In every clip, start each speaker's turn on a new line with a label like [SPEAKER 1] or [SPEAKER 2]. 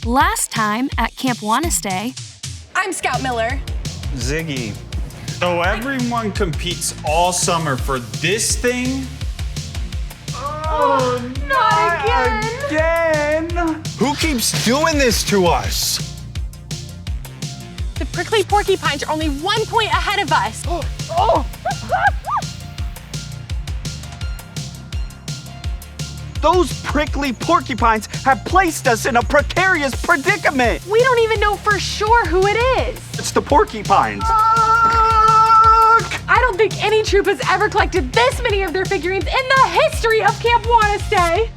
[SPEAKER 1] Last time at Camp Wannastay.
[SPEAKER 2] I'm Scout Miller.
[SPEAKER 3] Ziggy. So everyone competes all summer for this thing?
[SPEAKER 2] Oh, not
[SPEAKER 3] again! Who keeps doing this to us?
[SPEAKER 2] The prickly porcupines are only 1 point ahead of us.
[SPEAKER 4] Those prickly porcupines have placed us in a precarious predicament.
[SPEAKER 2] We don't even know for sure who it is.
[SPEAKER 4] It's the porcupines.
[SPEAKER 2] I don't think any troop has ever collected this many of their figurines in the history of Camp Wannastay.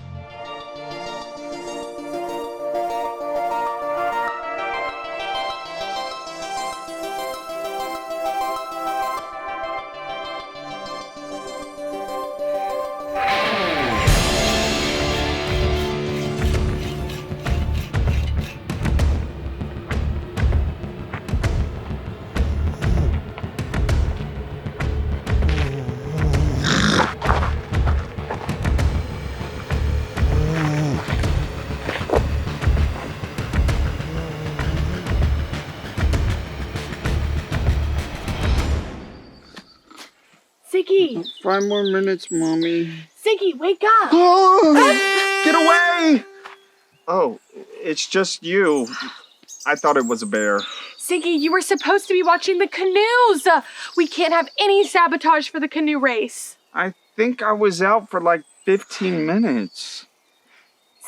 [SPEAKER 2] Ziggy!
[SPEAKER 4] 5 more minutes, Mommy.
[SPEAKER 2] Ziggy, wake up!
[SPEAKER 4] Get away! Oh, it's just you. I thought it was a bear.
[SPEAKER 2] Ziggy, you were supposed to be watching the canoes. We can't have any sabotage for the canoe race.
[SPEAKER 4] I think I was out for like 15 minutes.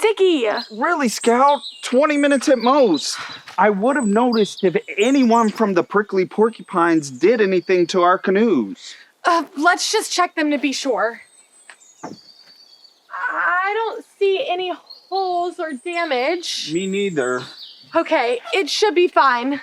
[SPEAKER 2] Ziggy!
[SPEAKER 4] Really, Scout? 20 minutes at most. I would have noticed if anyone from the prickly porcupines did anything to our canoes.
[SPEAKER 2] Let's just check them to be sure. I don't see any holes or damage.
[SPEAKER 4] Me neither.
[SPEAKER 2] Okay, it should be fine.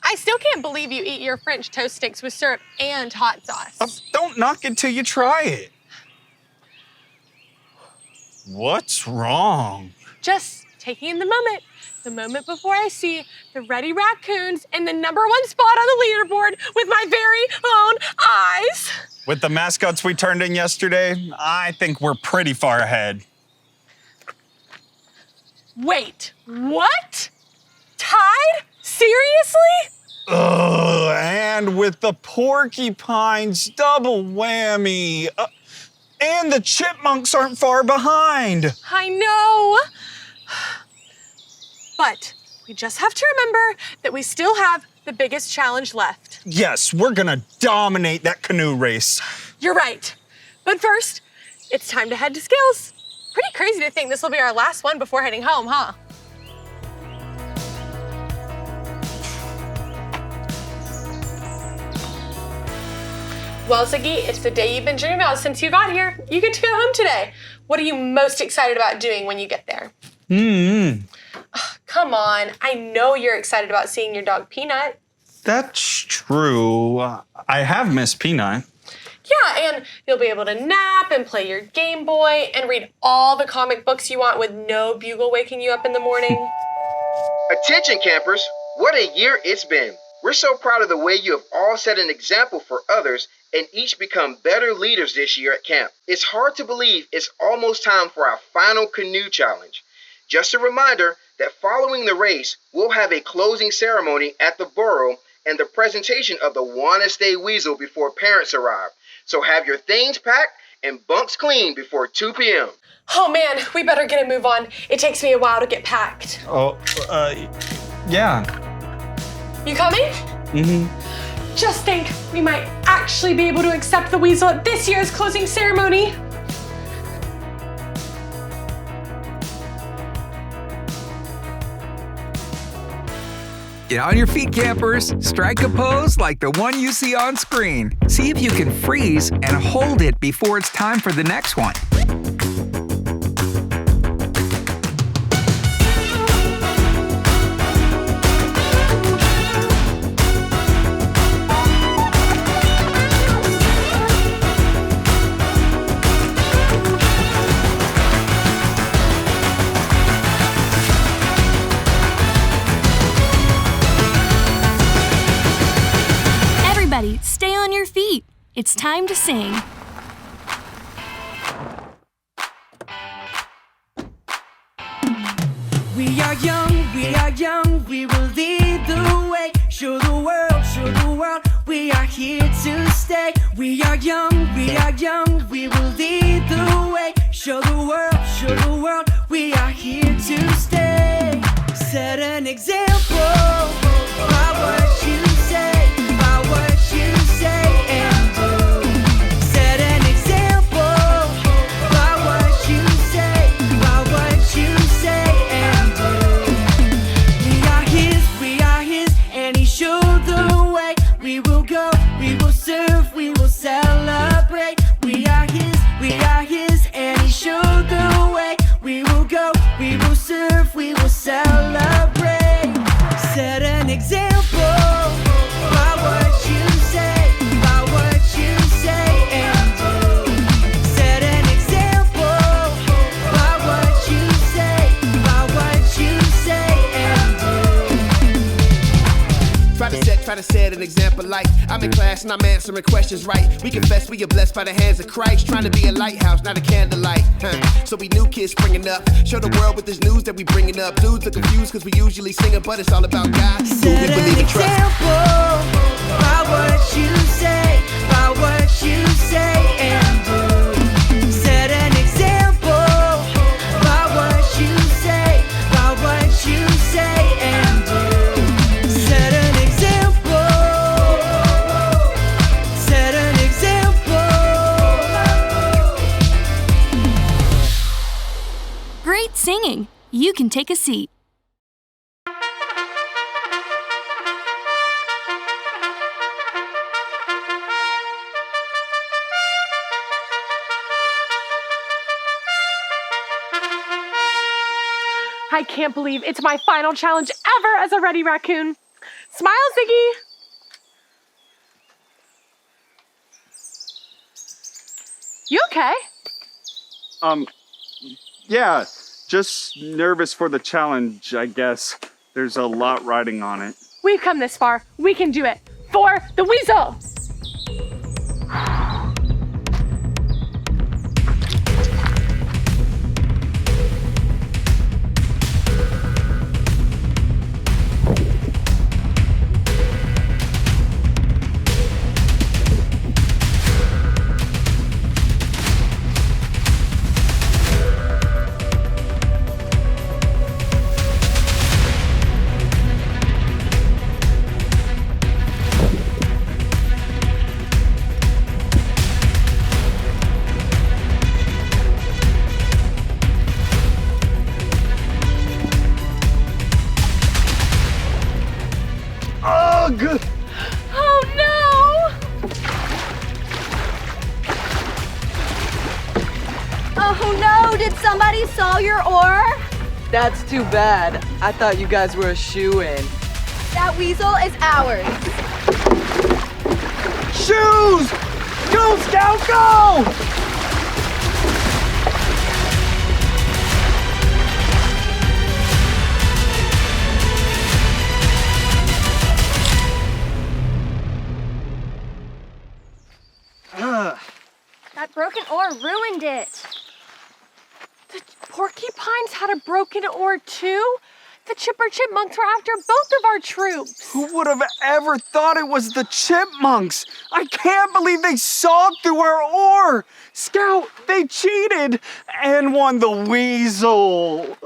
[SPEAKER 2] I still can't believe you eat your French toast sticks with syrup and hot sauce.
[SPEAKER 3] Don't knock it till you try it. What's wrong?
[SPEAKER 2] Just taking in the moment before I see the Ready Racoons in the #1 spot on the leaderboard with my very own eyes.
[SPEAKER 3] With the mascots we turned in yesterday, I think we're pretty far ahead.
[SPEAKER 2] Wait, what? Tied? Seriously?
[SPEAKER 3] Ugh, and with the porcupines, double whammy. And the chipmunks aren't far behind.
[SPEAKER 2] I know. But we just have to remember that we still have the biggest challenge left.
[SPEAKER 3] Yes, we're gonna dominate that canoe race.
[SPEAKER 2] You're right. But first, it's time to head to Skills. Pretty crazy to think this will be our last one before heading home, huh? Well, Ziggy, it's the day you've been dreaming about since you got here. You get to go home today. What are you most excited about doing when you get there? Come on, I know you're excited about seeing your dog Peanut.
[SPEAKER 3] That's true. I have missed Peanut.
[SPEAKER 2] Yeah, and you'll be able to nap and play your Game Boy and read all the comic books you want with no bugle waking you up in the morning.
[SPEAKER 5] Attention campers, what a year it's been. We're so proud of the way you have all set an example for others and each become better leaders this year at camp. It's hard to believe it's almost time for our final canoe challenge. Just a reminder that following the race, we'll have a closing ceremony at the burrow and the presentation of the Wannastay Weasel before parents arrive. So have your things packed and bunks clean before 2 p.m.
[SPEAKER 2] Oh man, we better get a move on. It takes me a while to get packed.
[SPEAKER 3] Yeah.
[SPEAKER 2] You coming? Just think, we might actually be able to accept the weasel at this year's closing ceremony.
[SPEAKER 6] Get on your feet, campers. Strike a pose like the one you see on screen. See if you can freeze and hold it before it's time for the next one.
[SPEAKER 1] It's time to sing.
[SPEAKER 7] We are young, we will lead the way. Show the world, we are here to stay. We are young, we will lead the way. Show the world, we are here to stay. Set an example by what you say, and do. Set an example by what you say, and do. We are his, and he showed the way. We will go, we will serve, we will celebrate. We are his, and he showed the way. We will go, we will serve, we will celebrate. Set an example by what you say, and do. Set an example by what you say, and do.
[SPEAKER 8] Try to set an example like I'm in class and I'm answering questions right. We confess we are blessed by the hands of Christ. Trying to be a lighthouse, not a candlelight. So we new kids springing up. Show the world with this news that we bringing up. Dudes are confused cause we usually singing, but it's all about God. Who we believe and trust.
[SPEAKER 7] Example by what you say, and do. Set an example by what you say, and do. Set an example. Set an example.
[SPEAKER 1] Great singing. You can take a seat.
[SPEAKER 2] I can't believe it's my final challenge ever as a Ready Raccoon. Smile, Ziggy. You okay?
[SPEAKER 4] Yeah, just nervous for the challenge, I guess. There's a lot riding on it.
[SPEAKER 2] We've come this far. We can do it. For the Weasel!
[SPEAKER 4] Ugh!
[SPEAKER 2] Oh no!
[SPEAKER 9] Oh no, did somebody saw your oar?
[SPEAKER 10] That's too bad. I thought you guys were a shoo-in.
[SPEAKER 9] That weasel is ours.
[SPEAKER 4] Shoes! Go, Scout, go!
[SPEAKER 9] That broken oar ruined it.
[SPEAKER 2] The porcupines had a broken oar too? The Chipper Chipmunks were after both of our troops.
[SPEAKER 4] Who would have ever thought it was the chipmunks? I can't believe they saw through our oar. Scout, they cheated and won the weasel.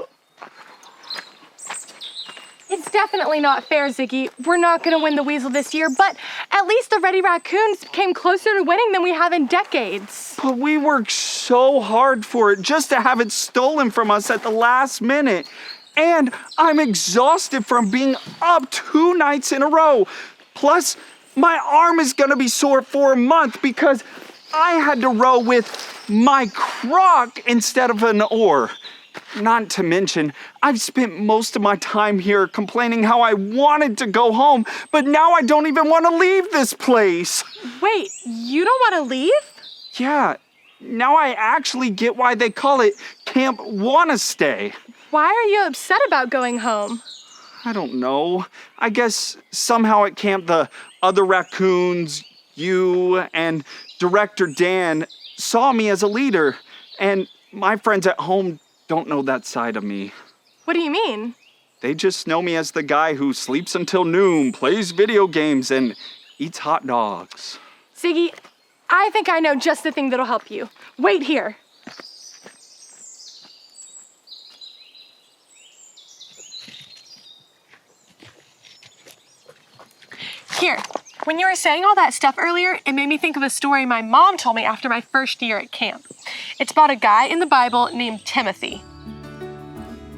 [SPEAKER 2] It's definitely not fair, Ziggy. We're not going to win the Weasel this year, but at least the Ready Raccoons came closer to winning than we have in decades.
[SPEAKER 4] But we worked so hard for it just to have it stolen from us at the last minute. And I'm exhausted from being up 2 nights in a row. Plus, my arm is gonna be sore for a month because I had to row with my crock instead of an oar. Not to mention, I've spent most of my time here complaining how I wanted to go home, but now I don't even want to leave this place.
[SPEAKER 2] Wait, you don't want to leave?
[SPEAKER 4] Yeah, now I actually get why they call it Camp Wannastay.
[SPEAKER 2] Why are you upset about going home?
[SPEAKER 4] I don't know. I guess somehow at camp the other raccoons you and Director Dan saw me as a leader, and my friends at home don't know that side of me.
[SPEAKER 2] What do you mean?
[SPEAKER 4] They just know me as the guy who sleeps until noon, plays video games, and eats hot dogs.
[SPEAKER 2] Ziggy, I think I know just the thing that'll help you. Wait here. Here, when you were saying all that stuff earlier, it made me think of a story my mom told me after my first year at camp. It's about a guy in the Bible named Timothy.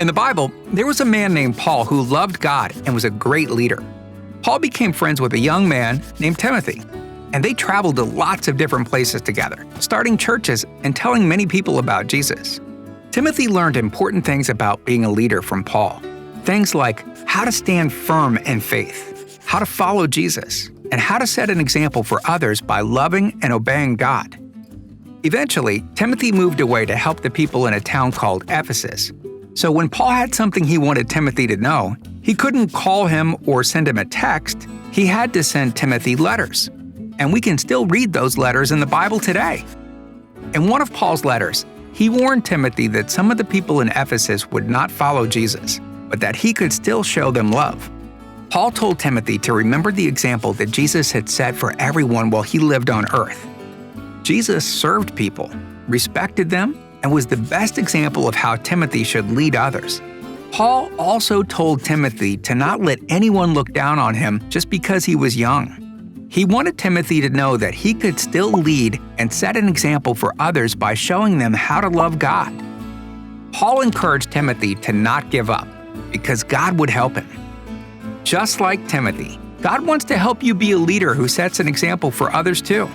[SPEAKER 6] In the Bible, there was a man named Paul who loved God and was a great leader. Paul became friends with a young man named Timothy, and they traveled to lots of different places together, starting churches and telling many people about Jesus. Timothy learned important things about being a leader from Paul. Things like how to stand firm in faith, how to follow Jesus, and how to set an example for others by loving and obeying God. Eventually, Timothy moved away to help the people in a town called Ephesus. So when Paul had something he wanted Timothy to know, he couldn't call him or send him a text. He had to send Timothy letters. And we can still read those letters in the Bible today. In one of Paul's letters, he warned Timothy that some of the people in Ephesus would not follow Jesus, but that he could still show them love. Paul told Timothy to remember the example that Jesus had set for everyone while he lived on earth. Jesus served people, respected them, and was the best example of how Timothy should lead others. Paul also told Timothy to not let anyone look down on him just because he was young. He wanted Timothy to know that he could still lead and set an example for others by showing them how to love God. Paul encouraged Timothy to not give up because God would help him. Just like Timothy, God wants to help you be a leader who sets an example for others too.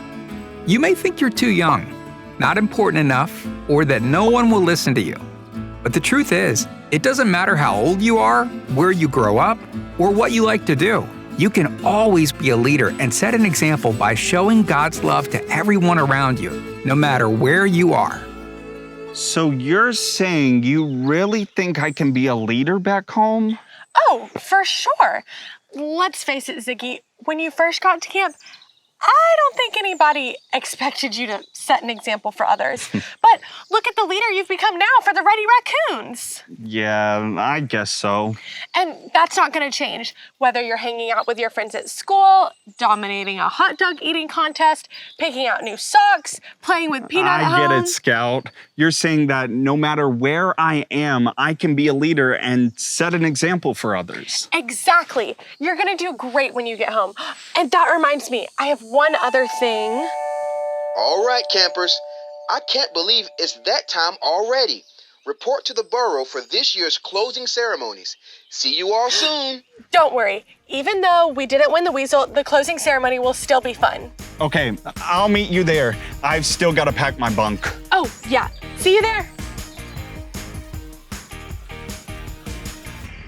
[SPEAKER 6] You may think you're too young, not important enough, or that no one will listen to you. But the truth is, it doesn't matter how old you are, where you grow up, or what you like to do. You can always be a leader and set an example by showing God's love to everyone around you, no matter where you are.
[SPEAKER 4] So you're saying you really think I can be a leader back home?
[SPEAKER 2] Oh, for sure. Let's face it, Ziggy, when you first got to camp, I don't think anybody expected you to set an example for others. But look at the leader you've become now for the Ready Racoons.
[SPEAKER 4] Yeah, I guess so.
[SPEAKER 2] And that's not going to change. Whether you're hanging out with your friends at school, dominating a hot dog eating contest, picking out new socks, playing with Peanut at
[SPEAKER 4] I get
[SPEAKER 2] home.
[SPEAKER 4] it, Scout. You're saying that no matter where I am, I can be a leader and set an example for others.
[SPEAKER 2] Exactly. You're going to do great when you get home. And that reminds me, I have one other thing.
[SPEAKER 5] All right, campers. I can't believe it's that time already. Report to the borough for this year's closing ceremonies. See you all soon.
[SPEAKER 2] Don't worry. Even though we didn't win the Weasel, the closing ceremony will still be fun.
[SPEAKER 3] Okay, I'll meet you there. I've still got to pack my bunk.
[SPEAKER 2] Oh, yeah. See you there.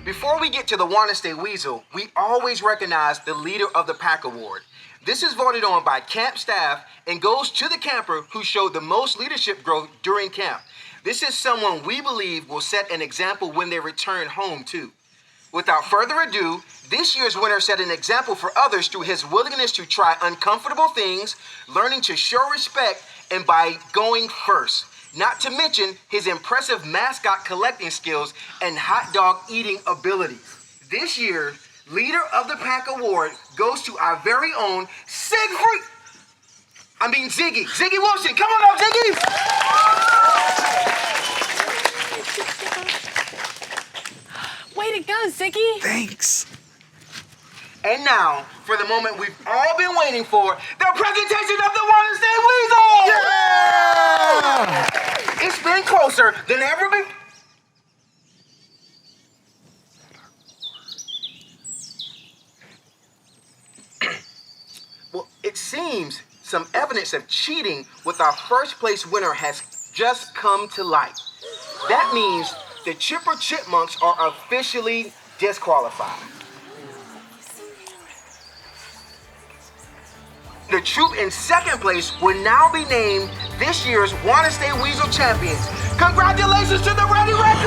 [SPEAKER 5] Before we get to the Wannastay Weasel, we always recognize the Leader of the Pack Award. This is voted on by camp staff and goes to the camper who showed the most leadership growth during camp. This is someone we believe will set an example when they return home too. Without further ado, this year's winner set an example for others through his willingness to try uncomfortable things, learning to show respect, and by going first. Not to mention his impressive mascot collecting skills and hot dog eating abilities. This year's Leader of the Pack Award goes to our very own Ziggy. Ziggy Wilson. Come on up, Ziggy.
[SPEAKER 2] Way to go, Ziggy.
[SPEAKER 4] Thanks.
[SPEAKER 5] And now, for the moment we've all been waiting for, the presentation of the Wannastay Weasel! Yeah! It's been closer than ever before. Well, it seems some evidence of cheating with our first place winner has just come to light. That means the Chipper Chipmunks are officially disqualified. The troop in second place will now be named this year's Wannastay Weasel champions. Congratulations to the Ready Racoons!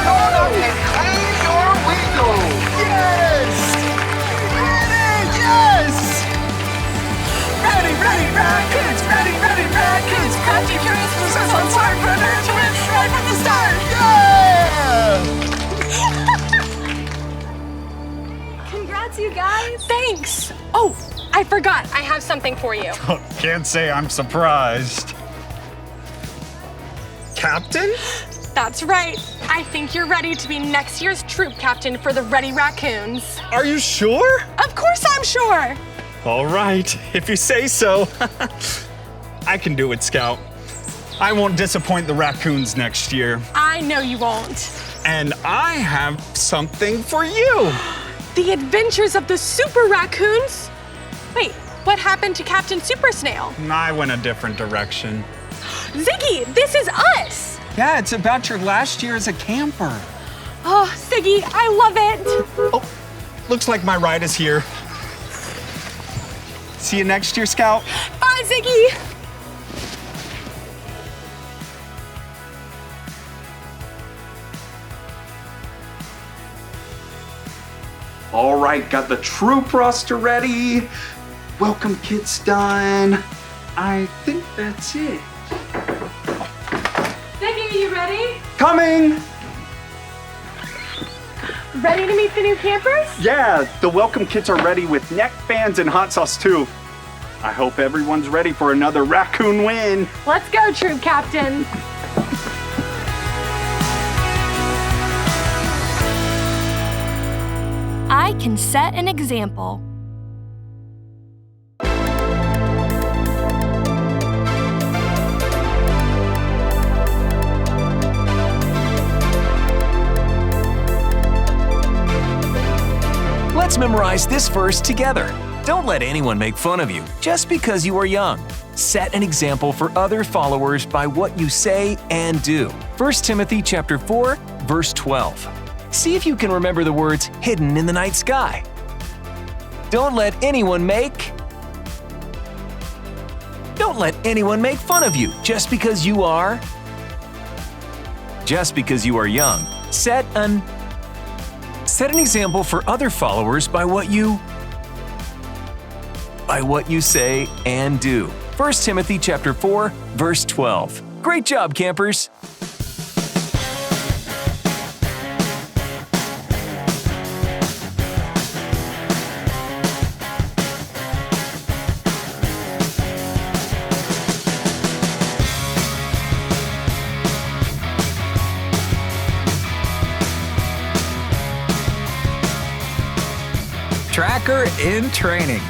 [SPEAKER 5] Come on up and claim your weasel! Yes! Ready! Yes!
[SPEAKER 9] Congrats, you guys.
[SPEAKER 2] Thanks. Oh, I forgot. I have something for you.
[SPEAKER 3] Can't say I'm surprised. Captain?
[SPEAKER 2] That's right. I think you're ready to be next year's troop captain for the Ready Racoons.
[SPEAKER 3] Are you sure?
[SPEAKER 2] Of course I'm sure.
[SPEAKER 3] All right, if you say so. I can do it, Scout. I won't disappoint the raccoons next year.
[SPEAKER 2] I know you won't.
[SPEAKER 3] And I have something for you.
[SPEAKER 2] The Adventures of the Super Raccoons? Wait, what happened to Captain Super Snail?
[SPEAKER 3] I went a different direction.
[SPEAKER 2] Ziggy, this is us!
[SPEAKER 4] Yeah, it's about your last year as a camper.
[SPEAKER 2] Oh, Ziggy, I love it!
[SPEAKER 3] Oh, looks like my ride is here. See you next year, Scout.
[SPEAKER 2] Bye, Ziggy!
[SPEAKER 4] All right, got the troop roster ready. Welcome kit's done. I think that's it.
[SPEAKER 2] Ziggy, you ready?
[SPEAKER 4] Coming!
[SPEAKER 2] Ready to meet the new campers?
[SPEAKER 4] Yeah, the welcome kits are ready with neck bands and hot sauce too. I hope everyone's ready for another raccoon win.
[SPEAKER 2] Let's go, troop captain.
[SPEAKER 1] I can set an example.
[SPEAKER 11] Let's memorize this verse together. Don't let anyone make fun of you just because you are young. Set an example for other followers by what you say and do. 1 Timothy chapter 4, verse 12. See if you can remember the words hidden in the night sky. Don't let anyone make fun of you just because you are young. Set an example for other followers by what you say and do. 1 Timothy chapter 4, verse 12. Great job, campers!
[SPEAKER 6] Tracker in training.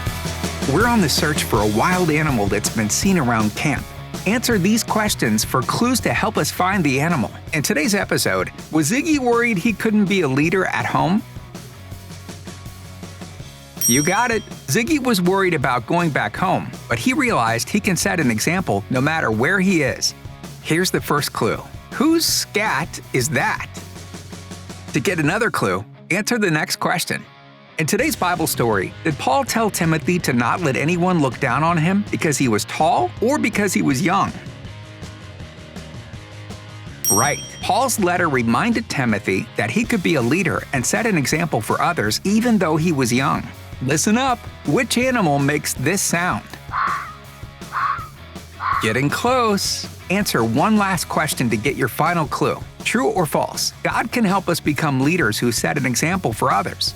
[SPEAKER 6] We're on the search for a wild animal that's been seen around camp. Answer these questions for clues to help us find the animal. In today's episode, was Ziggy worried he couldn't be a leader at home? You got it. Ziggy was worried about going back home, but he realized he can set an example no matter where he is. Here's the first clue. Whose scat is that? To get another clue, answer the next question. In today's Bible story, did Paul tell Timothy to not let anyone look down on him because he was tall or because he was young? Right. Paul's letter reminded Timothy that he could be a leader and set an example for others even though he was young. Listen up. Which animal makes this sound? Getting close. Answer one last question to get your final clue. True or false? God can help us become leaders who set an example for others.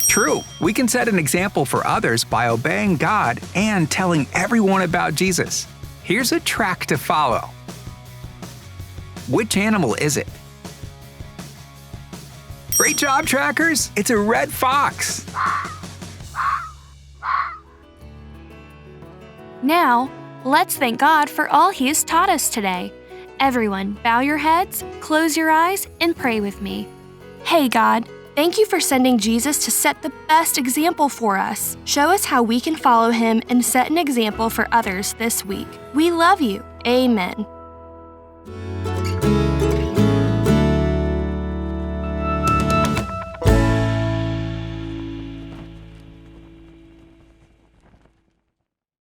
[SPEAKER 6] True. We can set an example for others by obeying God and telling everyone about Jesus. Here's a track to follow. Which animal is it? Great job, trackers! It's a red fox.
[SPEAKER 1] Now, let's thank God for all He has taught us today. Everyone, bow your heads, close your eyes, and pray with me. Hey, God. Thank you for sending Jesus to set the best example for us. Show us how we can follow him and set an example for others this week. We love you. Amen.